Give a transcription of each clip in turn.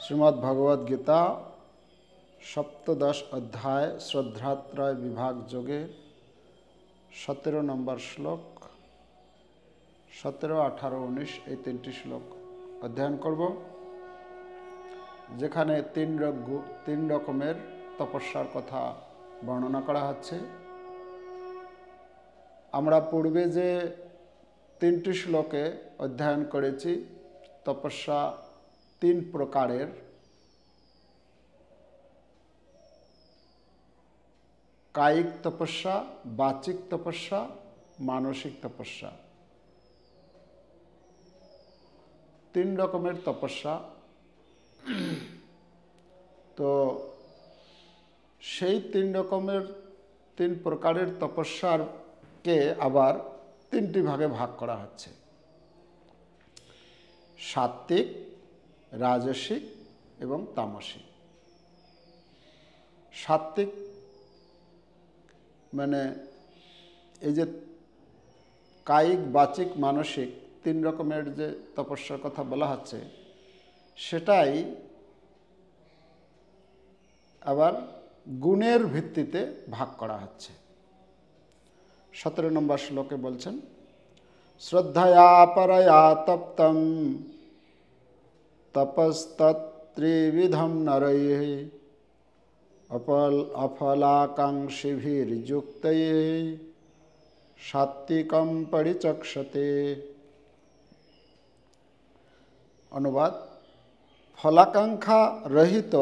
श्रीमद् भगवद गीता सप्तदश अध्याय श्रद्धात्रय विभाग जोगे 17 नम्बर श्लोक 17, 18, 19 এই তিনটি শ্লোক অধ্যয়ন করব, যেখানে তিন রকমের তপস্যার কথা বর্ণনা করা হচ্ছে। আমরা পূর্বে যে তিনটি শ্লোকে অধ্যয়ন করেছি তপস্যা তিন প্রকারের। কায়িক তপস্যা, বাচিক তপস্যা, মানসিক তপস্যা। তিন রকমের তপস্যা। তো সেই তিন প্রকারের তপস্যাকে আবার তিনটি ভাগে ভাগ করা হচ্ছে: সাত্ত্বিক, রাজসিক এবং তামসিক। সাত্ত্বিক মানে এই যে কায়িক, বাচিক, মানসিক তিন রকমের যে তপস্যার কথা বলা হচ্ছে, সেটাই আবার গুণের ভিত্তিতে ভাগ করা হচ্ছে। 17 নম্বর শ্লোকে বলছেন, শ্রদ্ধয়া পরয়া তপ্তম তপস্তত্ত্রিবিধম নরৈঃ অফলাকাঙ্ক্ষিভির্যুক্তৈঃ সাত্ত্বিকম পরিচক্ষতে। অনুবাদ: ফলাকাঙ্ক্ষা রহিত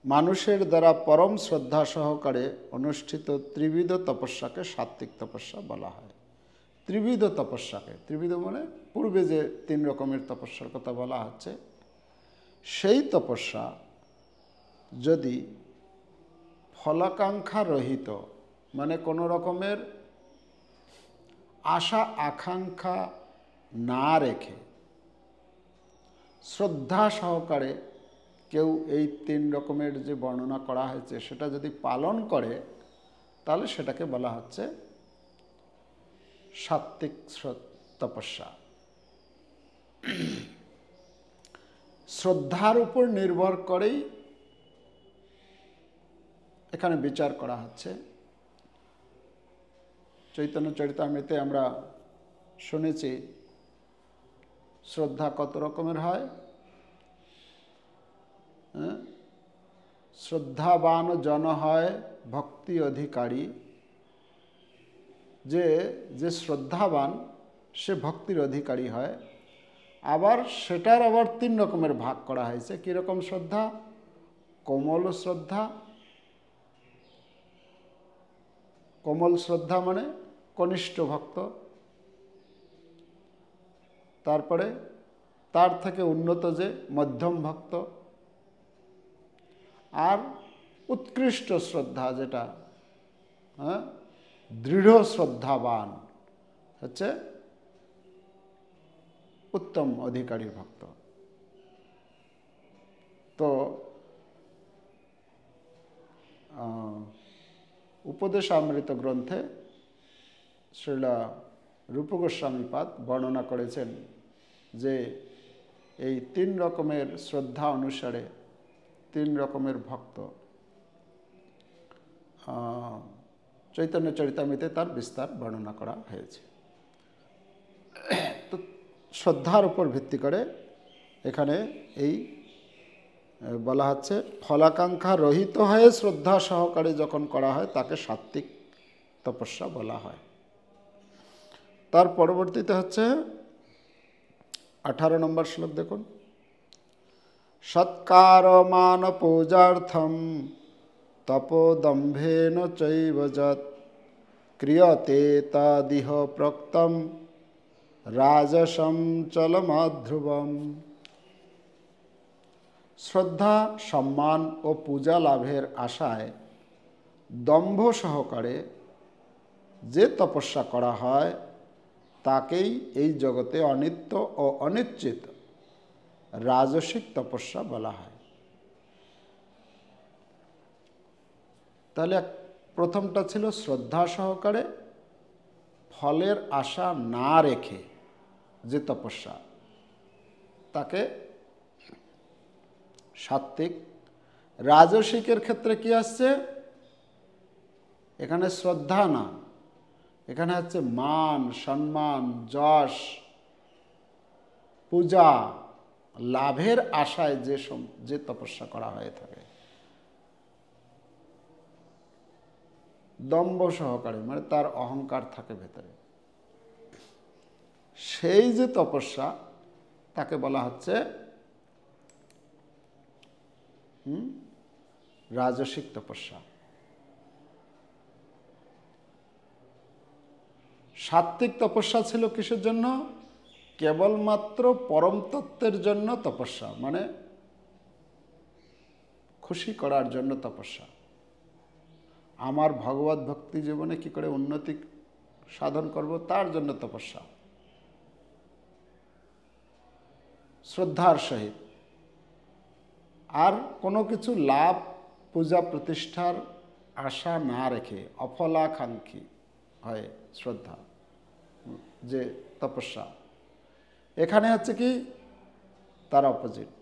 মানুষের দ্বারা পরম শ্রদ্ধা সহকারে অনুষ্ঠিত ত্রিবিধ তপস্যাকে সাত্ত্বিক তপস্যা বলা হয়। ত্রিবিধ তপস্যাকে, ত্রিবিধ মানে পূর্বে যে তিন রকমের তপস্যার কথা বলা হচ্ছে, সেই তপস্যা যদি ফলাকাঙ্ক্ষা রহিত মানে কোনো রকমের আশা আকাঙ্ক্ষা না রেখে শ্রদ্ধা সহকারে কেউ এই তিন রকমের যে বর্ণনা করা হয়েছে সেটা যদি পালন করে, তাহলে সেটাকে বলা হচ্ছে সাত্ত্বিক তপস্যা। শ্রদ্ধার উপর নির্ভর করেই এখানে বিচার করা হচ্ছে। চৈতন্য চরিতামৃতে আমরা শুনেছি শ্রদ্ধা কত রকমের হয়। শ্রদ্ধাবান জন হয় ভক্তি অধিকারী। যে শ্রদ্ধাবান সে ভক্তির অধিকারী হয়। আবার সেটার আবার তিন রকমের ভাগ করা হয়েছে। কীরকম শ্রদ্ধা? কোমল শ্রদ্ধা। কোমল শ্রদ্ধা মানে কনিষ্ঠ ভক্ত। তারপরে তার থেকে উন্নত যে মধ্যম ভক্ত। আর উৎকৃষ্ট শ্রদ্ধা যেটা দৃঢ় শ্রদ্ধাবান হচ্ছে উত্তম অধিকারী ভক্ত। তো উপদেশামৃত গ্রন্থে শ্রীল রূপ গোস্বামীপাদ বর্ণনা করেছেন যে এই তিন রকমের শ্রদ্ধা অনুসারে তিন রকমের ভক্ত। চৈতন্য চরিতামৃতে তার বিস্তার বর্ণনা করা হয়েছে। তো শ্রদ্ধার উপর ভিত্তি করে এখানে এই বলা হচ্ছে, ফলাকাঙ্ক্ষা রহিত হয়ে শ্রদ্ধা সহকারে যখন করা হয় তাকে সাত্ত্বিক তপস্যা বলা হয়। তার পরবর্তীতে হচ্ছে 18 নম্বর শ্লোক দেখুন, সৎকার মান পূজার্থম তপোদম্ভেন চৈব যৎ ক্রিয়তে তদিহ প্রক্তম রাজসম চলমাধ্রুবম। শ্রদ্ধা, সম্মান ও পূজা লাভের আশায় দম্ভ সহকারে যে তপস্যা করা হয় তাকেই এই জগতে অনিত্য ও অনিশ্চিত রাজসিক তপস্যা বলা হয়। তাহলে প্রথমটা ছিল শ্রদ্ধা সহকারে ফলের আশা না রেখে যে তপস্যা, তাকে সাত্ত্বিক। রাজসিকের ক্ষেত্রে কি আসছে? এখানে শ্রদ্ধা না, এখানে হচ্ছে মান, সম্মান, যশ, পূজা, লাভের আশায় যে তপস্যা করা হয়ে থাকে, দম্ভ সহকারে, মানে তার অহংকার থাকে ভেতরে, সেই যে তপস্যা তাকে বলা হচ্ছে রাজসিক তপস্যা। সাত্ত্বিক তপস্যা ছিল কিসের জন্য? কেবলমাত্র পরম তত্ত্বের জন্য তপস্যা, মানে খুশি করার জন্য তপস্যা। আমার ভগবত ভক্তি জীবনে কি করে উন্নতি সাধন করব তার জন্য তপস্যা, শ্রদ্ধার সহিত। আর কোনো কিছু লাভ, পূজা প্রতিষ্ঠার আশা না রেখে অফলাকাঙ্ক্ষী হয় শ্রদ্ধা, যে তপস্যা। এখানে হচ্ছে কি তার অপোজিট,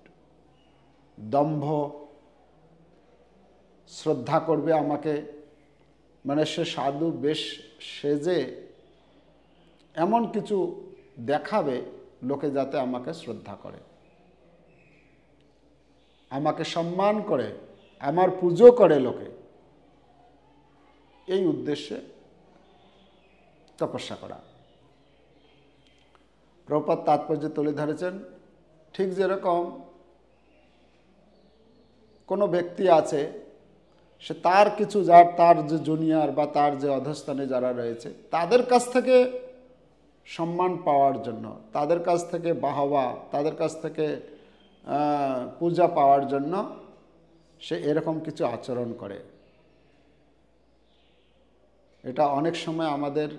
দম্ভ, শ্রদ্ধা করবে আমাকে, মানে সে সাধু বেশ সেজে এমন কিছু দেখাবে লোকে যাতে আমাকে শ্রদ্ধা করে, আমাকে সম্মান করে, আমার পুজো করে লোকে, এই উদ্দেশ্যে তপস্যা করা। প্রভুপাদ তাৎপর্য তুলে ধরেছেন, ঠিক যেরকম কোনো ব্যক্তি আছে, সে তার কিছু তার যে জুনিয়র বা তার যে অধস্থানে যারা রয়েছে তাদের কাছ থেকে সম্মান পাওয়ার জন্য, তাদের কাছ থেকে বাহবা, তাদের কাছ থেকে পূজা পাওয়ার জন্য সে এরকম কিছু আচরণ করে। এটা অনেক সময় আমাদের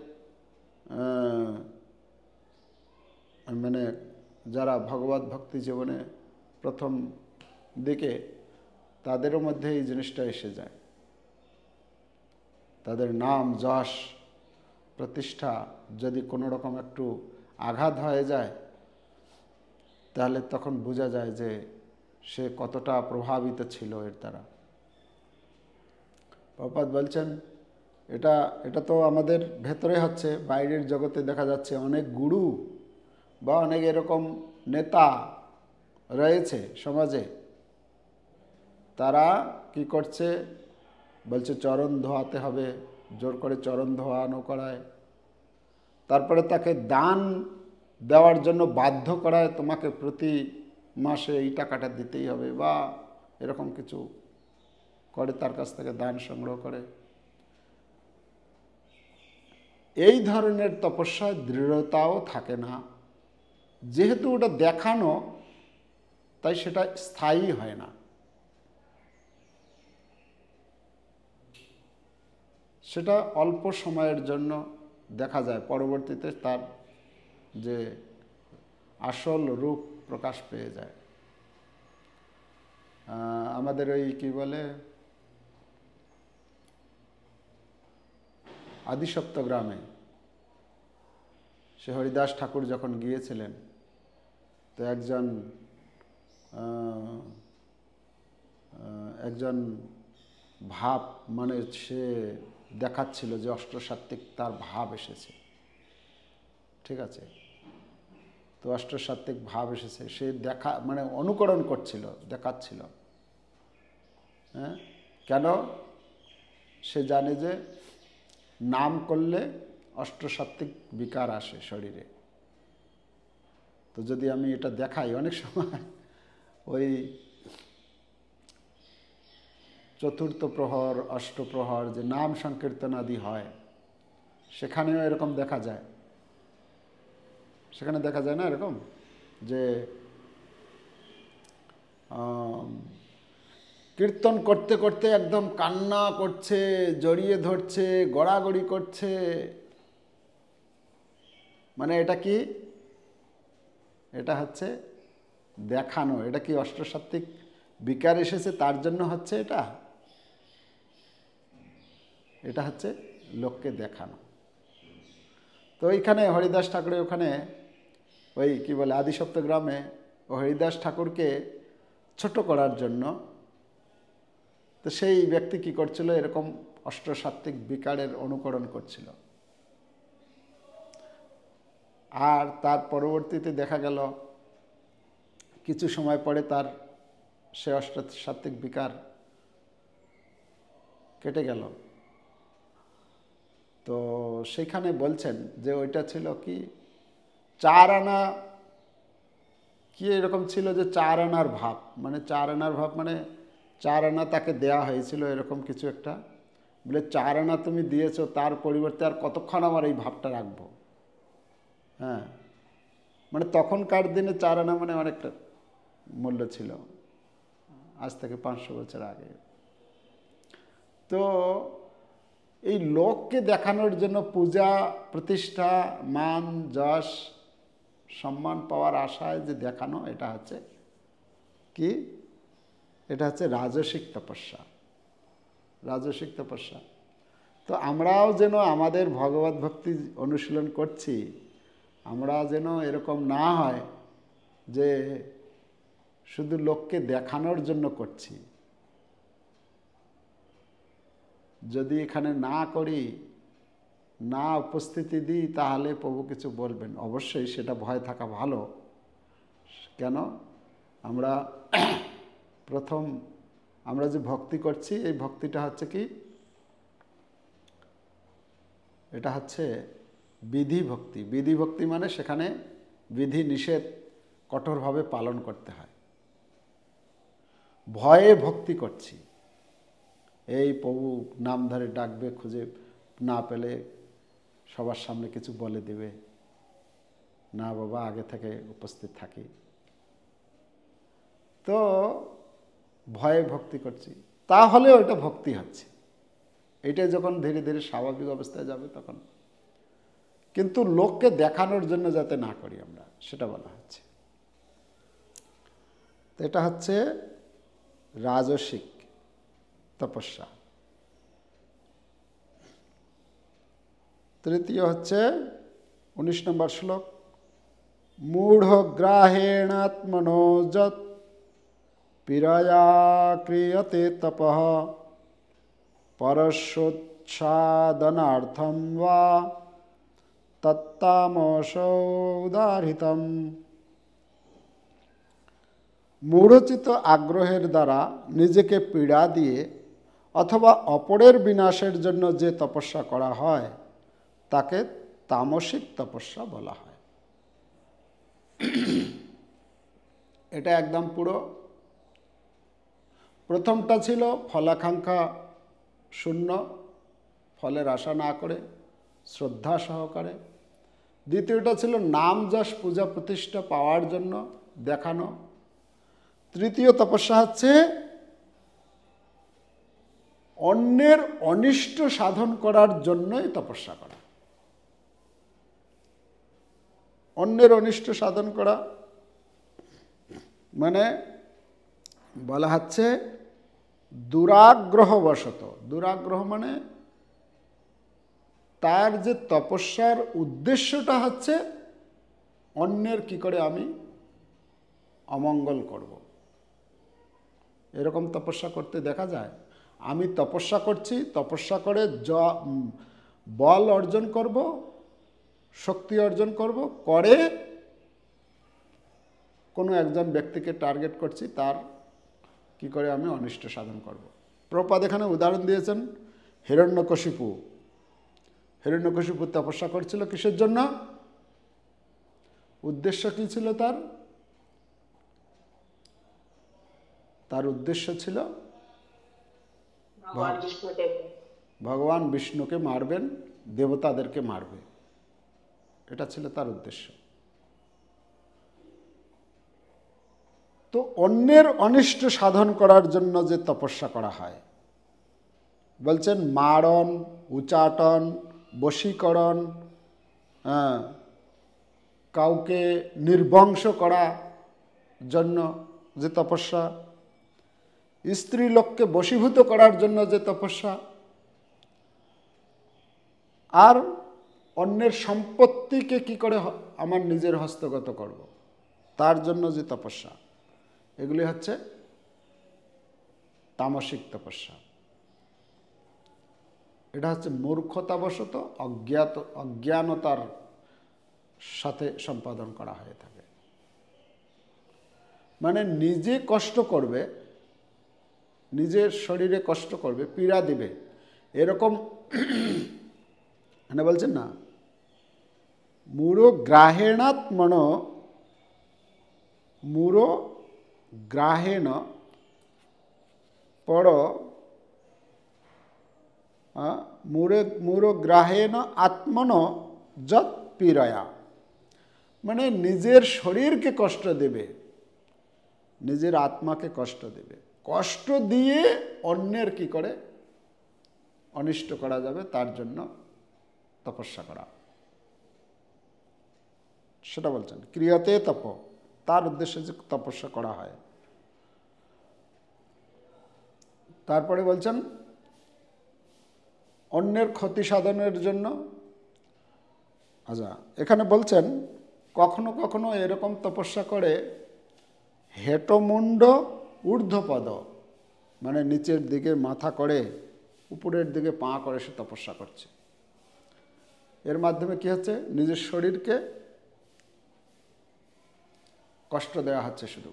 মানে যারা ভগবত ভক্তি জীবনে প্রথম দিকে, তাদেরও মধ্যে এই জিনিসটা এসে যায়। তাদের নাম, যশ, প্রতিষ্ঠা যদি কোনো রকম একটু আঘাত হয়ে যায়, তাহলে তখন বোঝা যায় যে সে কতটা প্রভাবিত ছিল এর দ্বারা। প্রভুপাদ বলছেন এটা তো আমাদের ভেতরে হচ্ছে, বাইরের জগতে দেখা যাচ্ছে অনেক গুরু বা অনেক এরকম নেতা রয়েছে সমাজে, তারা কি করছে, বলছে চরণ ধোয়াতে হবে, জোর করে চরণ ধোয়ানো করায়, তারপরে তাকে দান দেওয়ার জন্য বাধ্য করায়, তোমাকে প্রতি মাসে এই টাকাটা দিতেই হবে, বা এরকম কিছু করে, তার কাছ থেকে দান সংগ্রহ করে। এই ধরনের তপস্যায় দৃঢ়তাও থাকে না, যেহেতু ওটা দেখানো, তাই সেটা স্থায়ী হয় না, সেটা অল্প সময়ের জন্য দেখা যায়, পরবর্তীতে তার যে আসল রূপ প্রকাশ পেয়ে যায়। আমাদের ওই কি বলে, আদিসপ্ত গ্রামে সে হরিদাস ঠাকুর যখন গিয়েছিলেন, তো একজন ভাব, মানে সে দেখাচ্ছিল যে অষ্টসাত্ত্বিক তার ভাব এসেছে, ঠিক আছে, তো অষ্টসাত্ত্বিক ভাব এসেছে, সে দেখা মানে অনুকরণ করছিল, দেখাচ্ছিল। হ্যাঁ, কেন? সে জানে যে নাম করলে অষ্টসাত্ত্বিক বিকার আসে শরীরে, তো যদি আমি এটা দেখাই, অনেক সময় ওই চতুর্থ প্রহর, অষ্টপ্রহর যে নাম সংকীর্তনাদি হয়, সেখানেও এরকম দেখা যায়। সেখানে দেখা যায় না এরকম যে কীর্তন করতে করতে একদম কান্না করছে, জড়িয়ে ধরছে, গড়াগড়ি করছে, মানে এটা কি? এটা হচ্ছে দেখানো। এটা কি অষ্টসাত্ত্বিক বিকার এসেছে তার জন্য হচ্ছে এটা? এটা হচ্ছে লোককে দেখানো। তো ওইখানে হরিদাস ঠাকুরের ওখানে ওই কি বলে আদিসপ্ত গ্রামে হরিদাস ঠাকুরকে ছোট করার জন্য। তো সেই ব্যক্তি কি করছিল, এরকম অষ্টসাত্ত্বিক বিকারের অনুকরণ করছিল। আর তার পরবর্তীতে দেখা গেল কিছু সময় পরে তার সে অষ্টসাত্ত্বিক বিকার কেটে গেল। তো সেখানে বলছেন যে ওইটা ছিল কি 4 আনা, কি এরকম ছিল যে 4 আনার ভাব, মানে 4 আনার ভাব মানে 4 আনা তাকে দেয়া হয়েছিল এরকম কিছু একটা। বলে 4 আনা তুমি দিয়েছো, তার পরিবর্তে আর কতক্ষণ আমার এই ভাবটা রাখবো। হ্যাঁ, মানে তখনকার দিনে 4 আনা মানে অনেকটা মূল্য ছিল, আজ থেকে 500 বছর আগে। তো এই লোককে দেখানোর জন্য পূজা প্রতিষ্ঠা, মান যশ সম্মান পাওয়ার আশায় যে দেখানো, এটা হচ্ছে কি, এটা হচ্ছে রাজসিক তপস্যা। রাজসিক তপস্যা। তো আমরাও যেন আমাদের ভগবত ভক্তি অনুশীলন করছি, আমরা যেন এরকম না হয় যে শুধু লোককে দেখানোর জন্য করছি। যদি এখানে না করি, না উপস্থিতি দিই, তাহলে প্রভু কিছু বলবেন। অবশ্যই সেটা ভয় থাকা ভালো। কেন? আমরা প্রথম আমরা যে ভক্তি করছি, এই ভক্তিটা হচ্ছে কি, এটা হচ্ছে বিধি ভক্তি। বিধি ভক্তি মানে সেখানে বিধি নিষেধ কঠোরভাবে পালন করতে হয়। ভয়ে ভক্তি করছি, এই প্রভু নাম ধরে ডাকবে, খুঁজে না পেলে সবার সামনে কিছু বলে দেবে, না বাবা আগে থেকে উপস্থিত থাকি। তো ভয়ে ভক্তি করছি, তাহলে ওইটা ভক্তি হচ্ছে। এইটা যখন ধীরে ধীরে স্বাভাবিক অবস্থায় যাবে তখন। কিন্তু লোককে দেখানোর জন্য যাতে না করি আমরা, সেটা বলা হচ্ছে। তো এটা হচ্ছে রাজসিক তপস্যা। তৃতীয় হচ্ছে 19 নম্বর শ্লোক, মূঢ়গ্রাহেণাত্মনো যৎ পীড়য়া ক্রিয়তে তপঃ পরশোচ্ছাদনার্থম বা তত্তামসো উদাহৃতম। মূঢ়চিত আগ্রহের দ্বারা নিজেকে পীড়া দিয়ে অথবা অপরের বিনাশের জন্য যে তপস্যা করা হয় তাকে তামসিক তপস্যা বলা হয়। এটা একদম পুরো। প্রথমটা ছিল ফলাকাঙ্ক্ষা শূন্য, ফলের আশা না করে শ্রদ্ধা সহকারে। দ্বিতীয়টা ছিল নাম যশ পূজা প্রতিষ্ঠা পাওয়ার জন্য দেখানো। তৃতীয় তপস্যা হচ্ছে অন্যের অনিষ্ট সাধন করার জন্যই তপস্যা করা। অন্যের অনিষ্ট সাধন করা মানে বলা হচ্ছে দুরাগ্রহবশত। দুরাগ্রহ মানে তার যে তপস্যার উদ্দেশ্যটা হচ্ছে অন্যের কি করে আমি অমঙ্গল করব, এরকম তপস্যা করতে দেখা যায়। আমি তপস্যা করছি, তপস্যা করে বল অর্জন করব, শক্তি অর্জন করব, করে কোনো একজন ব্যক্তিকে টার্গেট করছি, তার কি করে আমি অনিষ্ট সাধন করব। প্রভুপাদ এখানে উদাহরণ দিয়েছেন হিরণ্যকশিপু। হিরণ্যকশিপু তপস্যা করছিল কিসের জন্য? উদ্দেশ্য কি ছিল তার? তার উদ্দেশ্য ছিল ভগবান বিষ্ণুকে মারবেন, দেবতাদেরকে মারবে, এটা ছিল তার উদ্দেশ্য। তো অন্যের অনিষ্ট সাধন করার জন্য যে তপস্যা করা হয়, বলছেন মারণ, উচাটন, বশীকরণ, কাউকে নির্বংশ করা জন্য যে তপস্যা, স্ত্রী লোককে বশীভূত করার জন্য যে তপস্যা, আর অন্যের সম্পত্তিকে কি করে আমার নিজের হস্তগত করব, তার জন্য যে তপস্যা, এগুলি হচ্ছে তামসিক তপস্যা। এটা হচ্ছে মূর্খতাবশত অজ্ঞানতার সাথে সম্পাদন করা হয়ে থাকে। মানে নিজে কষ্ট করবে, নিজের শরীরে কষ্ট করবে, পীড়া দিবে, এরকম মানে বলছেন না, মূঢ় গ্রাহেণ পর মূঢ়গ্রাহেণ আত্মন যৎ পীড়য়া, মানে নিজের শরীরকে কষ্ট দেবে, নিজের আত্মাকে কষ্ট দেবে, কষ্ট দিয়ে অন্যের কি করে অনিষ্ট করা যাবে তার জন্য তপস্যা করা, সেটা বলছেন। ক্রিয়াতে তপ, তার উদ্দেশ্যে যে তপস্যা করা হয়। তারপরে বলছেন অন্যের ক্ষতি সাধনের জন্য। আচ্ছা, এখানে বলছেন কখনো কখনো এরকম তপস্যা করে হেটমুণ্ড ঊর্ধ্বপদ, মানে নিচের দিকে মাথা করে উপরের দিকে পা করে সে তপস্যা করছে। এর মাধ্যমে কি হচ্ছে, নিজের শরীরকে কষ্ট দেওয়া হচ্ছে শুধু।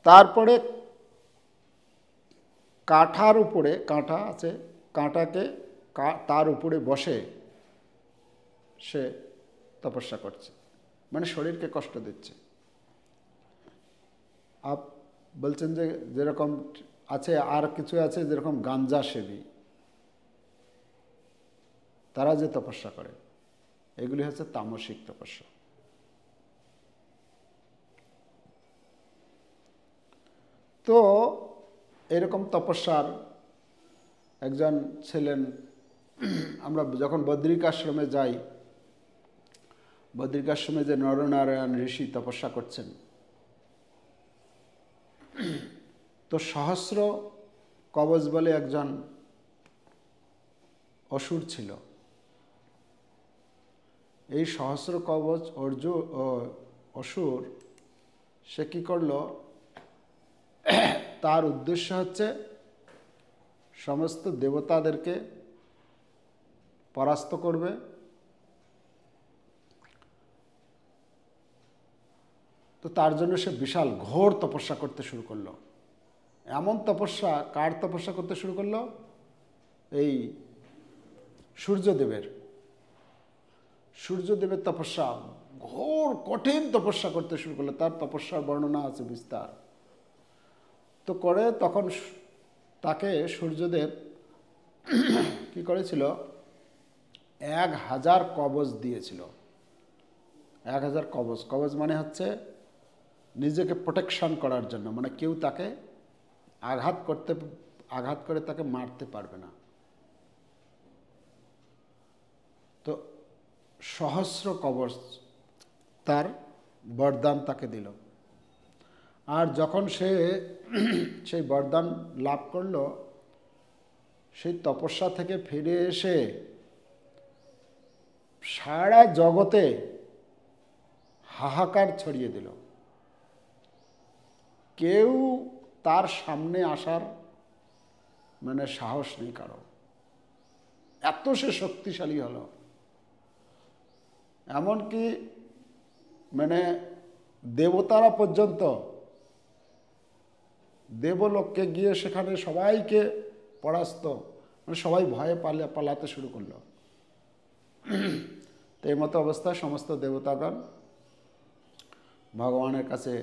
তারপরে কাঁঠার উপরে, কাঁটা আছে, কাঁটাকে তার উপরে বসে সে তপস্যা করছে, মানে শরীরকে কষ্ট দিচ্ছে। বলছেন যে যেরকম আছে, আর কিছু আছে যেরকম গাঞ্জা সেবী, তারা যে তপস্যা করে, এগুলি হচ্ছে তামসিক তপস্যা। তো এরকম তপস্যার একজন ছিলেন, আমরা যখন বদ্রিকাশ্রমে যাই, বদ্রিকাশ্রমে যে নরনারায়ণ ঋষি তপস্যা করছেন, তো সহস্র কবচ বলে একজন অসুর ছিল। এই সহস্র কবচ অসুর সে কি করলো, তার উদ্দেশ্য হচ্ছে সমস্ত দেবতাদেরকে পরাস্ত করবে, তো তার জন্য সে বিশাল ঘোর তপস্যা করতে শুরু করলো। এমন তপস্যা, কার তপস্যা করতে শুরু করলো, এই সূর্যদেবের তপস্যা, ঘোর কঠিন তপস্যা করতে শুরু করলো। তার তপস্যার বর্ণনা আছে বিস্তার। তো করে তখন তাকে সূর্যদেব কি করেছিল, 1000 কবচ দিয়েছিল। 1000 কবচ, কবচ মানে হচ্ছে নিজেকে প্রোটেকশন করার জন্য, মানে কেউ তাকে আঘাত করে তাকে মারতে পারবে না। তো সহস্র কবচ তার বরদান তাকে দিল। আর যখন সে সেই বরদান লাভ করল, সেই তপস্যা থেকে ফিরে এসে সারা জগতে হাহাকার ছড়িয়ে দিল। কেউ তার সামনে আসার মানে সাহস নেই কারো, এত সে শক্তিশালী হলো। এমনকি মানে দেবতারা পর্যন্ত দেবলোককে গিয়ে সেখানে সবাইকে পরাস্ত, মানে সবাই ভয়ে পালাতে শুরু করলো। তো এই মতো অবস্থায় সমস্ত দেবতাগণ ভগবানের কাছে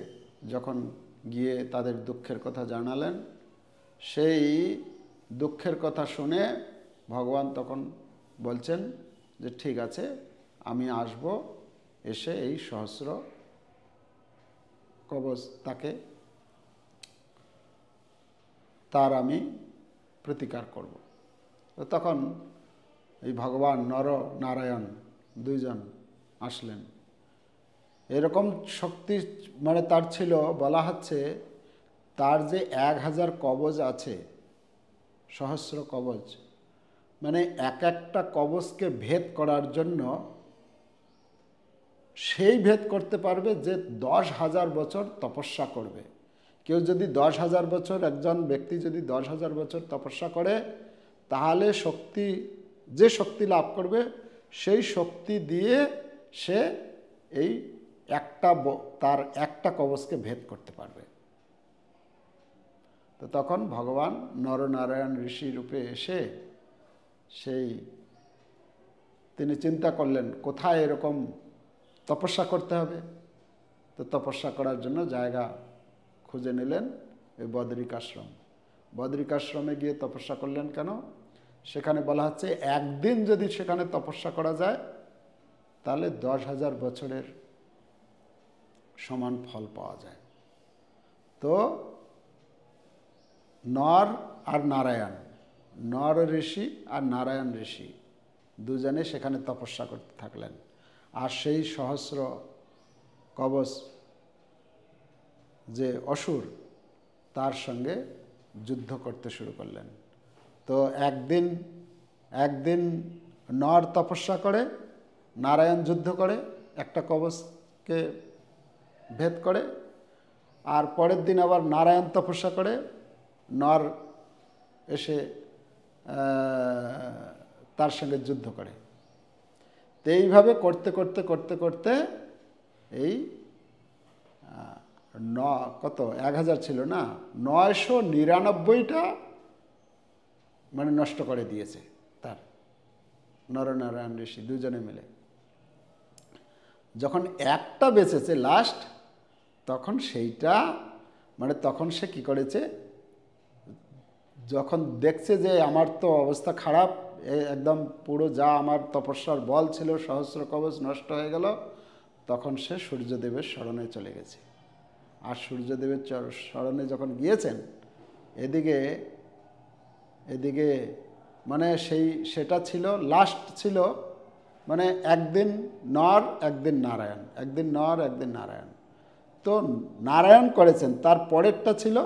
যখন গিয়ে তাদের দুঃখের কথা জানালেন, সেই দুঃখের কথা শুনে ভগবান তখন বলছেন যে ঠিক আছে, আমি আসব, এসে এই সহস্র কবচ তার আমি প্রতিকার করব। তো তখন এই ভগবান নর নারায়ণ দুইজন আসলেন। এরকম শক্তি মানে তার ছিল, বলা হচ্ছে তার যে 1000 কবচ আছে, সহস্র কবচ, মানে এক একটা কবচকে ভেদ করার জন্য সেই ভেদ করতে পারবে যে 10,000 বছর তপস্যা করবে, কেউ যদি 10,000 বছর, একজন ব্যক্তি যদি 10,000 বছর তপস্যা করে, তাহলে যে শক্তি লাভ করবে, সেই শক্তি দিয়ে সে এই তার একটা কবচকে ভেদ করতে পারবে। তো তখন ভগবান নরনারায়ণ ঋষি রূপে এসে তিনি চিন্তা করলেন কোথায় এরকম তপস্যা করতে হবে। তো তপস্যা করার জন্য জায়গা খুঁজে নিলেন এই বদ্রিকাশ্রমে গিয়ে তপস্যা করলেন। কেন? সেখানে বলা হচ্ছে একদিন যদি সেখানে তপস্যা করা যায় তাহলে 10,000 বছরের সমান ফল পাওয়া যায়। তো নর ঋষি আর নারায়ণ ঋষি দুজনে সেখানে তপস্যা করতে থাকলেন। আর সেই সহস্র কবচ যে অসুর, তার সঙ্গে যুদ্ধ করতে শুরু করলেন। তো একদিন নর তপস্যা করে, নারায়ণ যুদ্ধ করে, একটা কবচকে ভেদ করে। আর পরের দিন আবার নারায়ণ তপস্যা করে, নর এসে তার সঙ্গে যুদ্ধ করে। তো এইভাবে করতে করতে করতে করতে এই 1000 ছিল না, 999টা মানে নষ্ট করে দিয়েছে তার নরনারায়ণ ঋষি দুজনে মিলে। যখন একটা বেঁচেছে লাস্ট, তখন তখন সে কি করেছে, যখন দেখছে যে আমার তো অবস্থা খারাপ, একদম পুরো যা আমার তপস্যার বল ছিল সহস্র কবচ নষ্ট হয়ে গেল, তখন সে সূর্যদেবের শরণে চলে গেছে। আর সূর্যদেবের শরণে যখন গিয়েছেন, এদিকে মানে সেটা ছিল লাস্ট ছিল, মানে একদিন নর একদিন নারায়ণ। তো নারায়ণ করেছেন, তার পরেরটা ছিল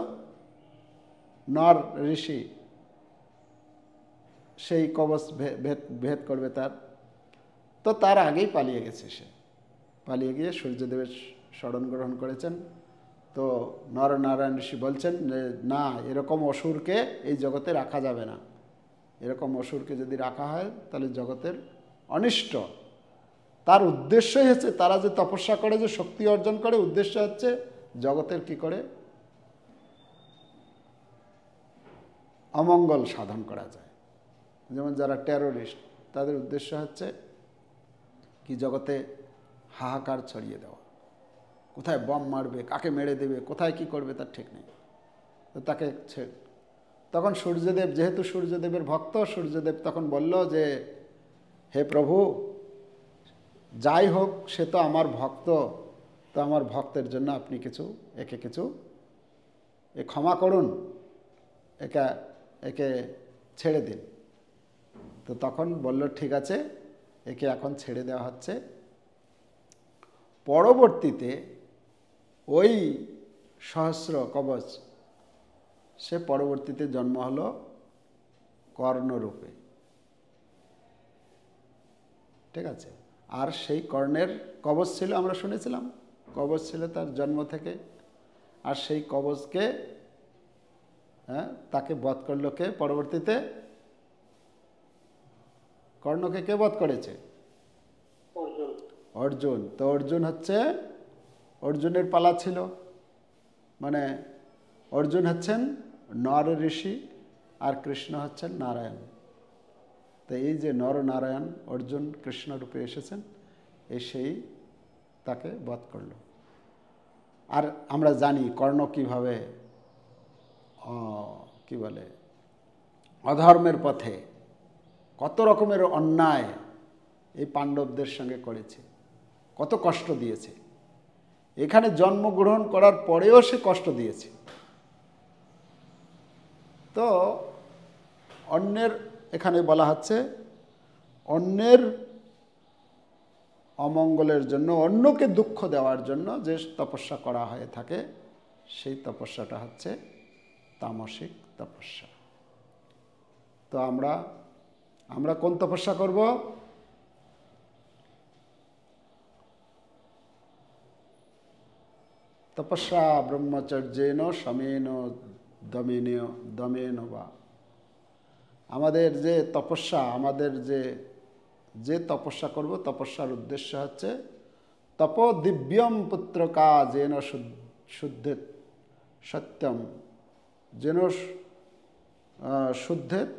নর ঋষি, সেই কবচ ভেদ করবে তো তার আগেই পালিয়ে গেছে। সে পালিয়ে গিয়ে সূর্যদেবের শরণ গ্রহণ করেছেন। তো নরনারায়ণ ঋষি বলছেন যে না, এরকম অসুরকে এই জগতে রাখা যাবে না। এরকম অসুরকে যদি রাখা হয় তাহলে জগতের অনিষ্ট। তার উদ্দেশ্যই হচ্ছে, তারা যে তপস্যা করে, যে শক্তি অর্জন করে, উদ্দেশ্য হচ্ছে জগতের কি করে অমঙ্গল সাধন করা যায়। যেমন যারা টেরোরিস্ট, তাদের উদ্দেশ্য হচ্ছে কি জগতে হাহাকার ছড়িয়ে দেওয়া, কোথায় বম মারবে, কাকে মেরে দেবে, কোথায় কি করবে তার ঠিক নেই। তো তাকে তখন সূর্যদেব, যেহেতু সূর্যদেবের ভক্ত, সূর্যদেব তখন বলল যে হে প্রভু, যাই হোক সে তো আমার ভক্ত, তো আমার ভক্তের জন্য আপনি একে ক্ষমা করুন, একে ছেড়ে দিন। তো তখন বলল ঠিক আছে, একে এখন ছেড়ে দেওয়া হচ্ছে। পরবর্তীতে ওই সহস্র কবচ, সে পরবর্তীতে জন্ম হলো কর্ণরূপে। ঠিক আছে? আর সেই কর্ণের কবচ ছিল, আমরা শুনেছিলাম, কবচ ছিল তার জন্ম থেকে। আর সেই কবচকে তাকে বধ করলো কে পরবর্তীতে? কর্ণকে কে বধ করেছে? অর্জুন। তো অর্জুনের পালা ছিল, মানে অর্জুন হচ্ছেন নর ঋষি আর কৃষ্ণ হচ্ছেন নারায়ণ। তো এই যে নরনারায়ণ অর্জুন কৃষ্ণ রূপে এসেছেন, সেই তাকে বধ করল। আর আমরা জানি কর্ণ কিভাবে কি বলে অধর্মের পথে কত রকমের অন্যায় এই পাণ্ডবদের সঙ্গে করেছে, কত কষ্ট দিয়েছে। এখানে জন্মগ্রহণ করার পরেও সে কষ্ট দিয়েছে। তো এখানে বলা হচ্ছে অন্যের অমঙ্গলের জন্য, অন্যকে দুঃখ দেওয়ার জন্য যে তপস্যা করা হয়ে থাকে, সেই তপস্যাটা হচ্ছে তামসিক তপস্যা। তো আমরা কোন তপস্যা করব? তপস্যা ব্রহ্মচর্যেন সমেন দমেন দমেন বা। আমাদের যে তপস্যা, আমাদের যে তপস্যা করব, তপস্যার উদ্দেশ্য হচ্ছে তপ দিব্যম পুত্রকা যেন শুদ্ধেত সত্যম, যেন শুদ্ধেত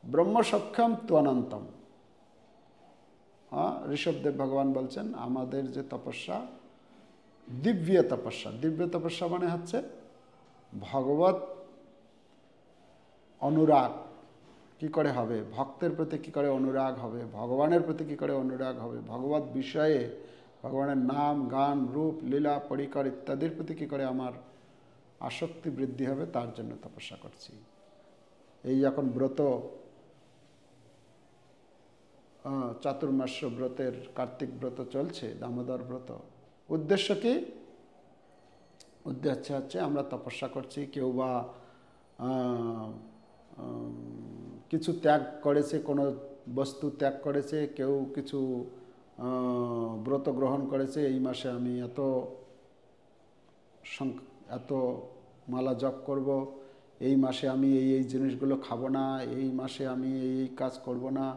ব্রহ্মসক্ষম ত্বনন্তম। ঋষভদেব ভগবান বলছেন আমাদের যে তপস্যা দিব্য তপস্যা। দিব্য তপস্যা মানে হচ্ছে ভগবত অনুরাগ কি করে হবে, ভক্তের প্রতি কি করে অনুরাগ হবে, ভগবানের প্রতি কি করে অনুরাগ হবে, ভগবত বিষয়ে ভগবানের নাম গান রূপ লীলা পরিকর ইত্যাদির প্রতি কি করে আমার আসক্তি বৃদ্ধি হবে, তার জন্য তপস্যা করছি। এই এখন ব্রত, চাতুর্মাস্য ব্রতের কার্তিক ব্রত চলছে, দামোদর ব্রত। উদ্দেশ্য কি? উদ্দেশ্য হচ্ছে আমরা তপস্যা করছি, কেউ বা কিছু ত্যাগ করেছে, কোনো বস্তু ত্যাগ করেছে, কেউ কিছু ব্রত গ্রহণ করেছে, এই মাসে আমি এত মালা জপ করব, এই মাসে আমি এই জিনিসগুলো খাবো না, এই মাসে আমি এই কাজ করব না,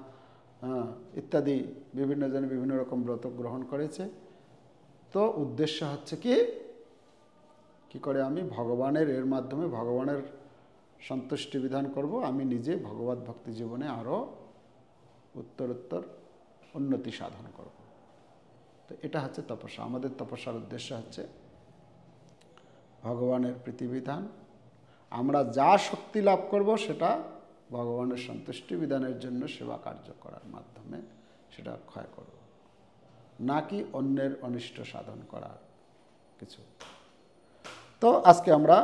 ইত্যাদি বিভিন্ন জনে বিভিন্ন রকম ব্রত গ্রহণ করেছে। তো উদ্দেশ্য হচ্ছে কি করে আমি ভগবানের এর মাধ্যমে ভগবানের সন্তুষ্টি বিধান করব, আমি নিজে ভগবত ভক্তি জীবনে আরও উত্তরোত্তর উন্নতি সাধন করব। তো এটা হচ্ছে তপস্যা। আমাদের তপস্যার উদ্দেশ্য হচ্ছে ভগবানের প্রীতিবিধান। আমরা যা শক্তি লাভ করব সেটা ভগবানের সন্তুষ্টি বিধানের জন্য সেবা কার্য করার মাধ্যমে সেটা ক্ষয় করব, নাকি অন্যের অনিষ্ট সাধন করার কিছু। তো আজকে আমরা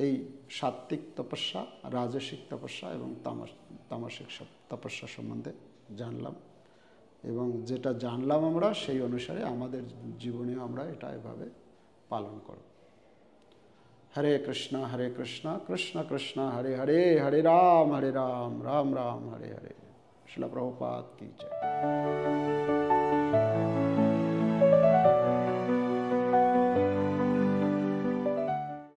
এই সাত্ত্বিক তপস্যা, রাজসিক তপস্যা এবং তামসিক তপস্যা সম্বন্ধে জানলাম, এবং যেটা জানলাম আমরা সেই অনুসারে আমাদের জীবনেও আমরা এটা এভাবে পালন করব। হরে কৃষ্ণ কৃষ্ণ কৃষ্ণ হরে হরে, হরে রাম রাম রাম হরে হরে। শিলা প্রভুপাদ কি জয়।